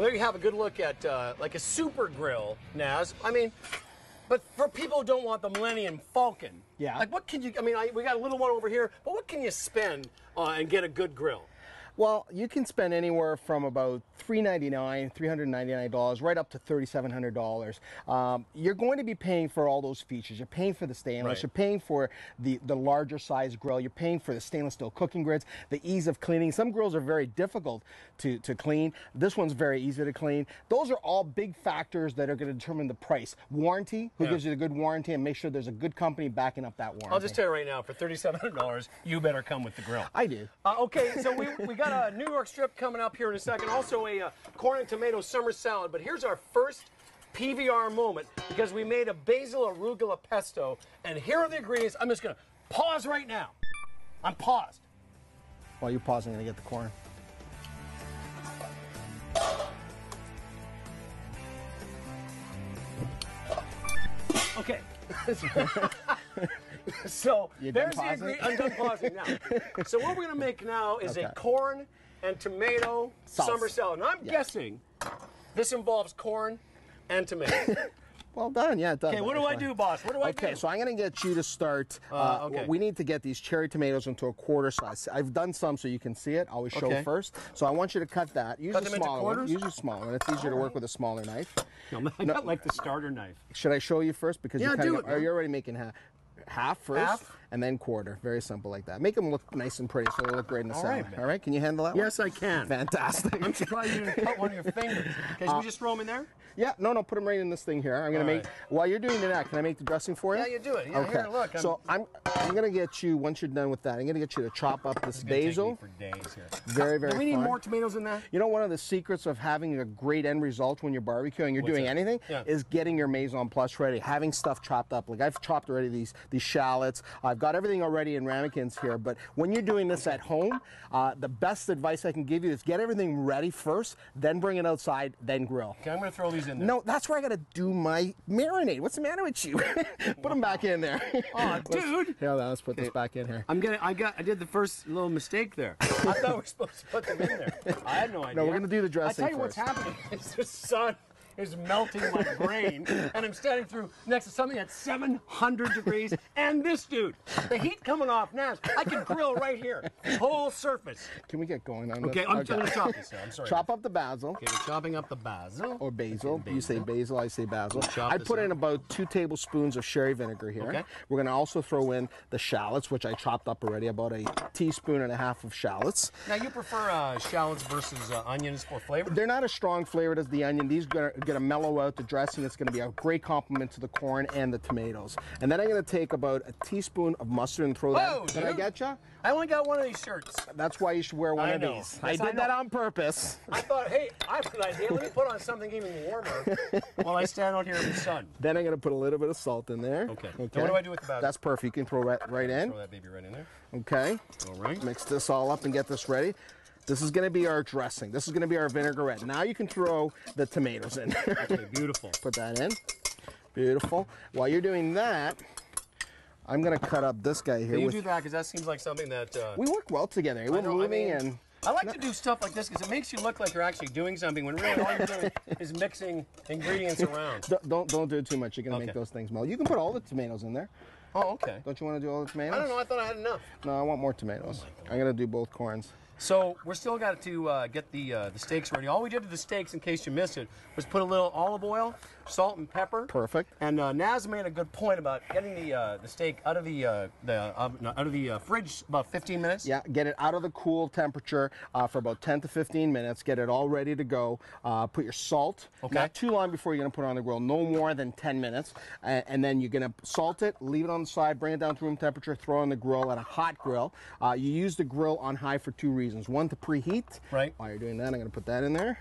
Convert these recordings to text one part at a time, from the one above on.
Well, there you have a good look at like a super grill, Naz. I mean, but for people who don't want the Millennium Falcon, yeah. Like what can you? I mean, we got a little one over here, but what can you spend and get a good grill? Well, you can spend anywhere from about $399 right up to $3,700. You're going to be paying for all those features. You're paying for the stainless. Right. You're paying for the larger size grill. You're paying for the stainless steel cooking grids, the ease of cleaning. Some grills are very difficult to clean. This one's very easy to clean. Those are all big factors that are going to determine the price. Warranty, who gives you a good warranty, and make sure there's a good company backing up that warranty. I'll just tell you right now, for $3,700, you better come with the grill. I do. Okay, so we got a New York strip coming up here in a second. Also a corn and tomato summer salad. But here's our first PBR moment because we made a basil arugula pesto. And here are the ingredients. I'm just going to pause right now. I'm paused. While you're pausing, I'm going to get the corn. Okay. So there's the ingredient. I'm done pausing now. So what we're going to make now is a corn and tomato summer salad. And I'm guessing this involves corn and tomatoes. Well done, yeah, it does. Okay, what do I do, boss? What do I do? Okay, so I'm going to get you to start. We need to get these cherry tomatoes into a quarter size. I've done some so you can see it. I always show first. So I want you to cut that. Use a smaller one. Use a smaller one. It's easier to work with a smaller knife. No, I got like the starter knife. Should I show you first? Because yeah, you're already making half first, and then quarter. Very simple like that. Make them look nice and pretty so they look great in the center. All right, can you handle that one? Yes, I can. Fantastic. I'm surprised you didn't cut one of your fingers. Okay, should we just throw them in there? Yeah, no, put them right in this thing here. I'm going to make, while you're doing that, can I make the dressing for you? Yeah, you do it. Yeah, okay. Here, look. So I'm going to get you, once you're done with that, I'm going to get you to chop up this basil. For days here. Very, very Do we need more tomatoes in that? You know, one of the secrets of having a great end result when you're barbecuing, you're doing anything, is getting your Mise en place ready, having stuff chopped up. Like I've chopped already these shallots. I've got everything already in ramekins here, but when you're doing this at home, the best advice I can give you is get everything ready first, then bring it outside, then grill. Okay, I'm going to throw these in there. No, that's where I got to do my marinade. What's the matter with you? Put them back in there. Oh, dude. Yeah, let's put this back in here. I did the first little mistake there. I thought we were supposed to put them in there. I had no idea. No, we're going to do the dressing I tell you first. what's happening is the sun is melting my brain, and I'm standing through next to something at 700 degrees, and this dude, the heat coming off Naz, I can grill right here, whole surface. Can we get going on this? Okay, I'm going to chop this, sir. I'm sorry. Chop up the basil. Okay, we're chopping up the basil. Or basil. You say basil, I say basil. I put in about 2 tablespoons of sherry vinegar here. Okay. We're going to also throw in the shallots, which I chopped up already, about a teaspoon and a half of shallots. Now, you prefer shallots versus onions for flavor? They're not as strong flavored as the onion. These are going to mellow out the dressing. It's going to be a great complement to the corn and the tomatoes. And then I'm going to take about a teaspoon of mustard and throw that. Did I get you? I only got one of these shirts. That's why you should wear one of these. I did that on purpose. I thought, hey, I have an idea. Let me put on something even warmer while I stand out here in the sun. Then I'm going to put a little bit of salt in there. Okay. Now what do I do with the basil? That's perfect. You can throw right in. Throw that baby right in there. Okay. All right. Mix this all up and get this ready. This is going to be our dressing. This is going to be our vinaigrette. Now you can throw the tomatoes in. Okay, beautiful. Put that in. Beautiful. While you're doing that, I'm going to cut up this guy here. Can you do that? Because that seems like something that... we work well together. We're moving and... I like to do stuff like this because it makes you look like you're actually doing something when really all you're doing is mixing ingredients around. Don't do it too much. You're going to make those things melt. You can put all the tomatoes in there. Oh, okay. Don't you want to do all the tomatoes? I don't know. I thought I had enough. No, I want more tomatoes. I'm going to do both corns. So we're still got to get the steaks ready. All we did to the steaks, in case you missed it, was put a little olive oil, salt, and pepper. Perfect. And Naz made a good point about getting the steak out of the fridge about 15 minutes. Yeah, get it out of the cool temperature for about 10 to 15 minutes. Get it all ready to go. Put your salt. Okay. Not too long before you're going to put it on the grill. No more than 10 minutes. And then you're going to salt it, leave it on the side, bring it down to room temperature, throw it on the grill at a hot grill. You use the grill on high for 2 reasons. One, to preheat. Right. While you're doing that, I'm going to put that in there.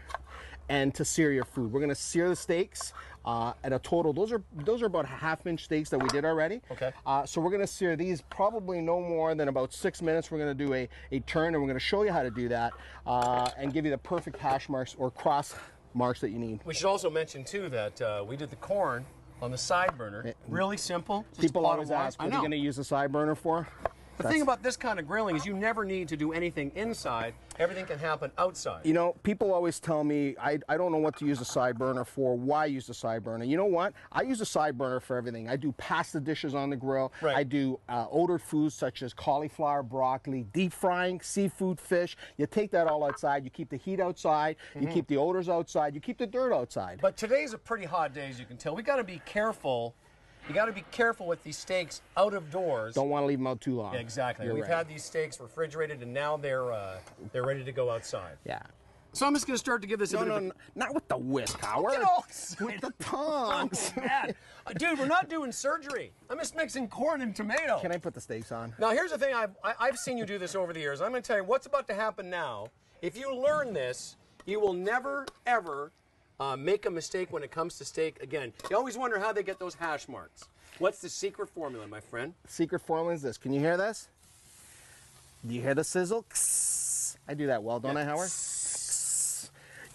And to sear your food. We're going to sear the steaks at a total. Those are about half-inch steaks that we did already. Okay. So we're going to sear these probably no more than about 6 minutes. We're going to do a turn, and we're going to show you how to do that and give you the perfect hash marks or cross marks that you need. We should also mention too that we did the corn on the side burner. Really simple. Just People always ask, what are you know. going to use the side burner for? The thing about this kind of grilling is you never need to do anything inside. Everything can happen outside. You know, people always tell me, I don't know what to use a side burner for, why use a side burner. You know what? I use a side burner for everything. I do pasta dishes on the grill. Right. I do odored foods such as cauliflower, broccoli, deep frying, seafood, fish. You take that all outside. You keep the heat outside. You keep the odors outside. You keep the dirt outside. But today's a pretty hot day, as you can tell. We got to be careful. You got to be careful with these steaks out of doors. Don't want to leave them out too long. Yeah, exactly. You're We've right. had these steaks refrigerated, and now they're ready to go outside. Yeah. So I'm just going to start to give this a bit of a... not with the whisk, Howard. Get all excited. With the tongs. Oh, man. Dude, we're not doing surgery. I'm just mixing corn and tomato. Can I put the steaks on? Now, here's the thing. I've seen you do this over the years. I'm going to tell you what's about to happen now. If you learn this, you will never, ever make a mistake when it comes to steak again. You always wonder how they get those hash marks. What's the secret formula, my friend? Secret formula is this. Can you hear this? Do you hear the sizzle? I do that well, don't I, Howard?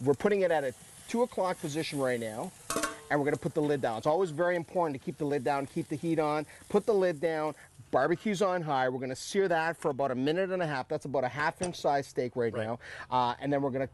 We're putting it at a 2 o'clock position right now, and we're going to put the lid down. It's always very important to keep the lid down, keep the heat on, put the lid down, barbecue's on high. We're going to sear that for about 1.5 minutes. That's about a 1/2-inch size steak right now. And then we're going to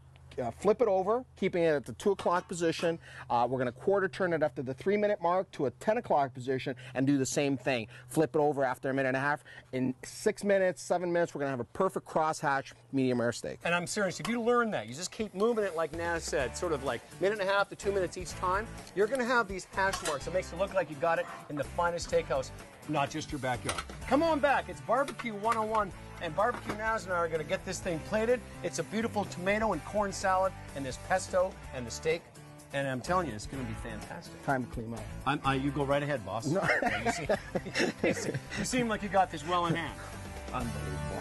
flip it over, keeping it at the 2 o'clock position. We're going to quarter turn it after the 3-minute mark to a 10 o'clock position and do the same thing. Flip it over after 1.5 minutes. In 6 minutes, 7 minutes, we're going to have a perfect crosshatch medium rare steak. And I'm serious, if you learn that, you just keep moving it like Naz said, sort of like 1.5 to 2 minutes each time, you're going to have these hash marks. It makes it look like you got it in the finest steakhouse, not just your backyard. Come on back, it's Barbecue 101. And Barbecue Naz and I are going to get this thing plated. It's a beautiful tomato and corn salad, and this pesto and the steak. And I'm telling you, it's going to be fantastic. Time to clean up. You go right ahead, boss. No. You seem like you got this well in hand. Unbelievable.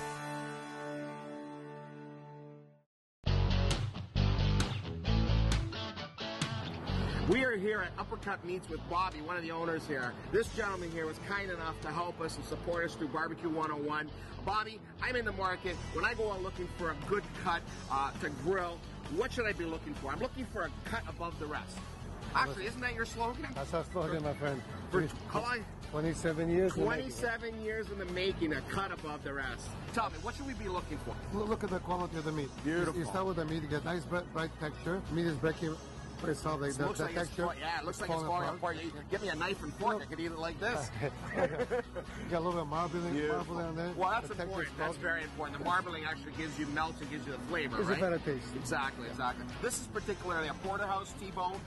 We are here at Uppercut Meats with Bobby, one of the owners here. This gentleman here was kind enough to help us and support us through Barbecue 101. Bobby, I'm in the market. When I go out looking for a good cut to grill, what should I be looking for? I'm looking for a cut above the rest. Actually, isn't that your slogan? That's our slogan, my friend. For how long? 27 years. 27 years in the making, a cut above the rest. Tell me, what should we be looking for? Look at the quality of the meat. Beautiful. You start with the meat, you get nice bright texture. Meat is breaking pretty solid. It looks like texture. Yeah, it looks like it's falling apart. Give me a knife and fork, I could eat it like this. You got a little bit of marbling on there. Well, that's The important. texture's That's solid. very important. The marbling actually gives you melt and gives you the flavor, It's right? a better taste. Exactly, exactly. This is particularly a porterhouse T-bone,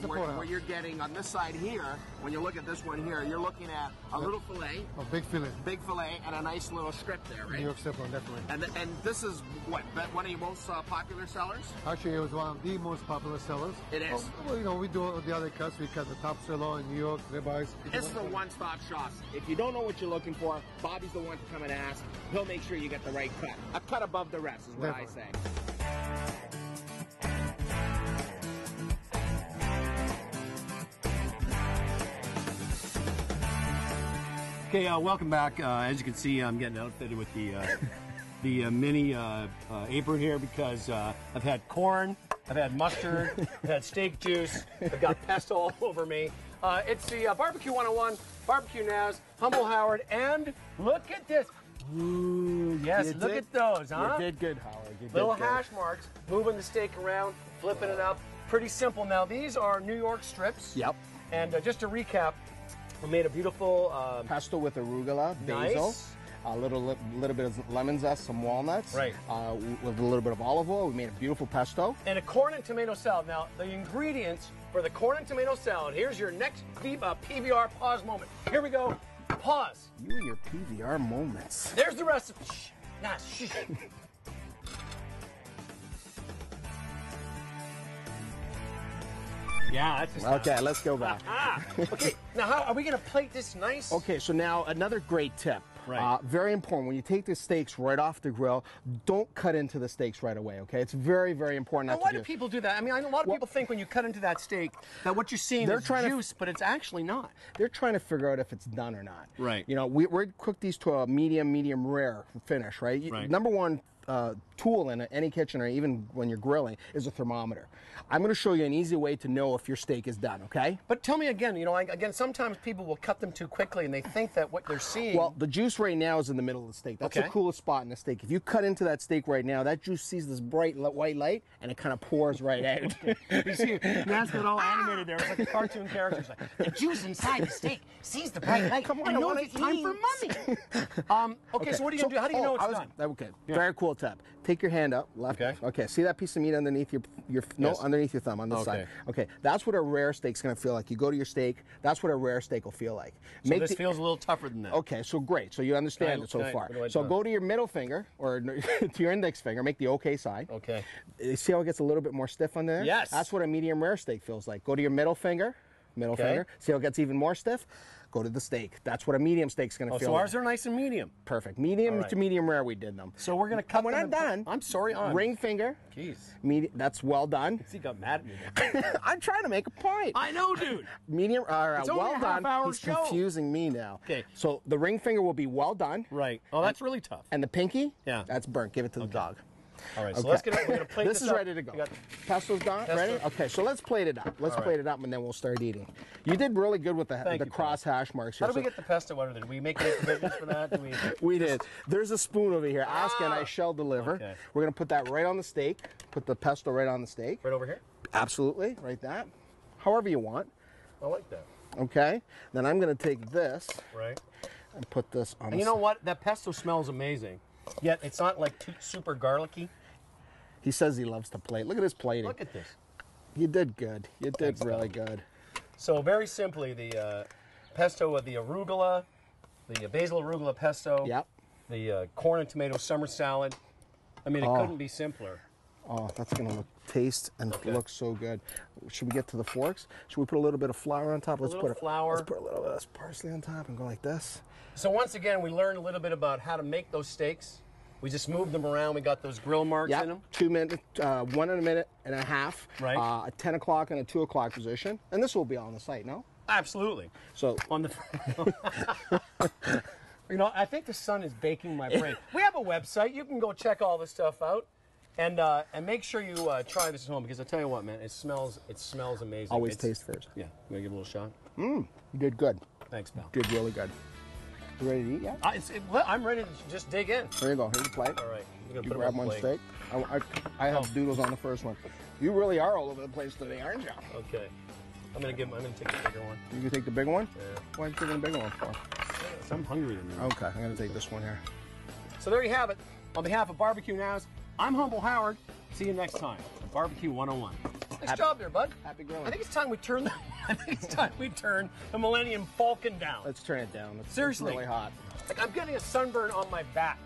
where you're getting on this side here. When you look at this one here, you're looking at a little fillet, A big fillet. and a nice little strip there, right? New York strip, definitely. And this is what one of your most popular sellers? Actually, it was one of the most popular sellers. It is. Well, you know, we do the other cuts. We cut the top sirloin in New York, ribeyes. It's the one-stop shop. If you don't know what you're looking for, Bobby's the one to come and ask. He'll make sure you get the right cut. A cut above the rest is what I Definitely. say. Okay, welcome back. As you can see, I'm getting outfitted with the mini apron here because I've had corn, I've had mustard, I've had steak juice, I've got pesto all over me. It's the Barbecue 101, Barbecue Naz, Humble Howard, and look at this. Ooh, yes, You look did- at those, huh? You did good, Howard. You did Little good. hash marks, moving the steak around, flipping it up. Pretty simple. Now, these are New York strips. Yep. And just to recap, we made a beautiful Pesto with arugula, basil, Nice. a little bit of lemon zest, some walnuts, Right. With a little bit of olive oil. We made a beautiful pesto. and a corn and tomato salad. Now, the ingredients for the corn and tomato salad, here's your next PBR pause moment. Here we go. Pause. You and your PVR moments. There's the recipe. Shh. Nah, shh. Yeah, that's just Okay, let's go back. Okay, now how are we going to plate this nice? Okay, so now another great tip. Right. Very important. When you take the steaks right off the grill, don't cut into the steaks right away, okay? It's very, very important Now, not why to do people do that? I mean, I know a lot of people think when you cut into that steak that what you're seeing They're is trying to- juice, but it's actually not. They're trying to figure out if it's done or not. Right. You know, we're cook these to a medium rare finish, right? Right. Number one, tool in any kitchen or even when you're grilling is a thermometer. I'm going to show you an easy way to know if your steak is done, okay? But tell me again, you know, again, sometimes people will cut them too quickly and they think that what they're seeing... Well, the juice right now is in the middle of the steak. That's the coolest spot in the steak. If you cut into that steak right now, that juice sees this bright white light and it kind of pours right out. You see, that's got all animated there. It's like a cartoon character. It's like, the juice inside the steak sees the bright light. Come on, I I know wanna it's time for mommy. Okay, so what are you going to do? How do you know it's done? Okay, very cool tip. Take your hand up, left. Okay, see that piece of meat underneath your underneath your thumb on this side. Okay, that's what a rare steak's going to feel like. You go to your steak, that's what a rare steak will feel like. So this feels a little tougher than that. Okay, so great. So you understand it so far. So go to your middle finger, or to your index finger, make the okay side. Okay. You see how it gets a little bit more stiff on there? Yes. That's what a medium rare steak feels like. Go to your middle finger, finger. See how it gets even more stiff? Go to the steak. That's what a medium steak's going to feel so like. ours are nice and medium. Perfect. Medium to medium rare we did them. So we're going to cut when them I'm done. I'm sorry, ring finger. Jeez. That's well done. He got mad at me. I'm trying to make a point. I know, dude. Medium, it's only well a done. half-hour He's show. confusing me now. Okay. So the ring finger will be well done. Right. Oh, that's really tough. And the pinky? Yeah. That's burnt. Give it to the dog. All right, so let's get it. We're going to plate this is up. ready to go. Pesto's done? Ready? Okay, so let's plate it up. Let's plate it up, and then we'll start eating. You did really good with the cross hash marks here. How do we get the pesto out of it? Did we make any provisions for that? We did. There's a spoon over here. Ask and I shall deliver. Okay. We're going to put that right on the steak. Put the pesto right on the steak. Right over here? Absolutely. Right that. However you want. I like that. Okay. Then I'm going to take this. Right. And put this on. And you know what? That pesto smells amazing. Yet it's not like super garlicky. He says he loves to plate. Look at his plating. Look at this. You did good. You did really good. So very simply, the pesto of the arugula, the basil arugula pesto, the corn and tomato summer salad. I mean, it couldn't be simpler. Oh, that's going to taste and look so good. Should we get to the forks? Should we put a little bit of flour on top? Let's put flour. Let's put a little bit of parsley on top and go like this. So once again, we learned a little bit about how to make those steaks. We just moved them around. We got those grill marks in them. 2 minutes, 1 and a minute and a half. Right. A 10 o'clock and a 2 o'clock position. And this will be on the site, no? Absolutely. So on the. You know, I think the sun is baking my brain. We have a website. You can go check all this stuff out, and make sure you try this at home, because I tell you what, man, it smells amazing. Always taste first. Yeah. You want to give it a little shot? You did good. Thanks, pal. Did really good. You ready to eat yet? I'm ready to just dig in. There you go. Here's the plate. All right. You grab one steak. I have doodles on the first one. You really are all over the place today, aren't you? Okay. I'm gonna take the bigger one. You can take the big one? Yeah. Why are you taking the bigger one for? I'm hungry tonight. Okay, I'm gonna take this one here. So there you have it. On behalf of Barbecue Nows, I'm Humble Howard. See you next time. Barbecue 101. Nice job there, bud. Happy grilling. I think it's time we turn the Millennium Falcon down. Let's turn it down. It's Seriously. really hot. Like, I'm getting a sunburn on my back.